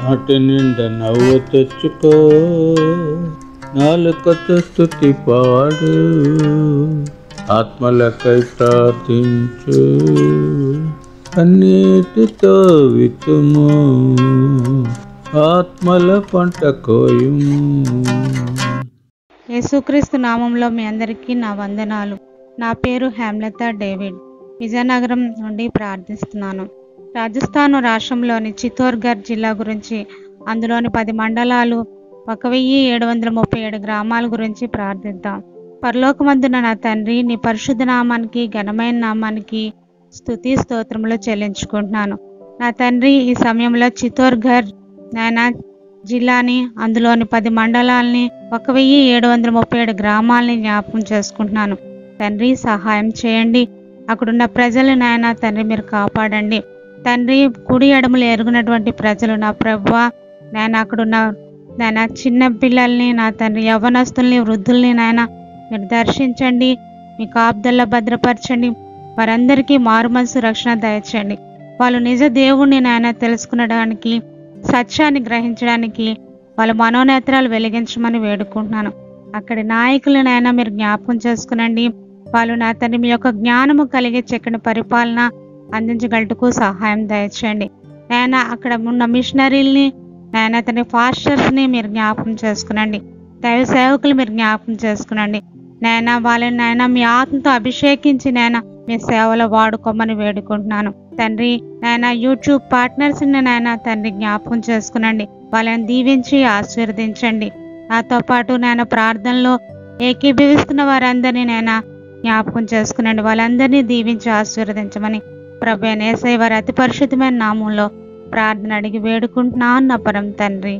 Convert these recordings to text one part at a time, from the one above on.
నాటి నిండా నవ్వు తెచ్చుకో, నాలుకతో స్తుతి పాడు, ఆత్మలకై ప్రార్థించు, కన్నీటితో విత్తుము, ఆత్మల పంట కోయుము. యేసుక్రీస్తు నామంలో మీ అందరికీ నా వందనాలు. నా పేరు హేమలత డేవిడ్. విజయనగరం నుండి ప్రార్థిస్తున్నాను. రాజస్థాన్ రాష్ట్రంలోని చిత్తోర్గఢ్ జిల్లా గురించి, అందులోని 10 మండలాలు, 1737 గ్రామాల గురించి ప్రార్థిద్దాం. పరలోకమందున నా తండ్రి, నీ పరిశుద్ధ నామానికి, ఘనమైన నామానికి స్తుతి స్తోత్రములు చెల్లించుకుంటున్నాను. నా తండ్రి, ఈ సమయంలో చిత్తోర్గఢ్ నాయనా జిల్లాని, అందులోని 10 మండలాల్ని, 1737 గ్రామాలని జ్ఞాపకం చేసుకుంటున్నాను. తండ్రి, సహాయం చేయండి. అక్కడున్న ప్రజలు నాయనా తండ్రి మీరు కాపాడండి. తండ్రి, కుడి ఎడమలు ఎరుగునటువంటి ప్రజలు నా ప్రభువా నాయన, అక్కడున్న నాయన చిన్న పిల్లల్ని, నా తండ్రి యవ్వనస్తుల్ని, వృద్ధుల్ని నాయన మీరు దర్శించండి. మీ కాపుదల్లో భద్రపరచండి. వారందరికీ మారు మనసు రక్షణ దయచేయండి. వాళ్ళు నిజ దేవుణ్ణి నాయన తెలుసుకునడానికి, సత్యాన్ని గ్రహించడానికి వాళ్ళ మనోనేత్రాలు వెలిగించమని వేడుకుంటున్నాను. అక్కడి నాయకులనైనా మీరు జ్ఞాపకం చేసుకునండి. వాళ్ళు నా తండ్రి మీ యొక్క జ్ఞానము కలిగే చక్కని పరిపాలన అందించగలటకు సహాయం దయచేయండి. నాయన అక్కడ ఉన్న మిషనరీల్ని, నాయన తండ్రి ఫాస్టర్స్ని మీరు జ్ఞాపకం చేసుకునండి. దైవ సేవకులు మీరు జ్ఞాపకం చేసుకునండి. నాయన వాళ్ళని నాయన మీ ఆత్మతో అభిషేకించి నాయన మీ సేవలో వాడుకోమని వేడుకుంటున్నాను. తండ్రి, నాయన యూట్యూబ్ పార్ట్నర్స్ నాయన తండ్రి జ్ఞాపకం చేసుకునండి. వాళ్ళని దీవించి ఆశీర్వదించండి. నాతో పాటు నాయన ప్రార్థనలో ఏకీభవిస్తున్న వారందరినీ నాయన జ్ఞాపకం చేసుకునండి. వాళ్ళందరినీ దీవించి ఆశీర్వదించమని ప్రభువైన యేసయ్య వారి అతి పరిశుద్ధమైన నామంలో ప్రార్థన అడిగి వేడుకుంటున్నాను నా పరమ తండ్రి.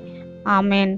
ఆమెన్.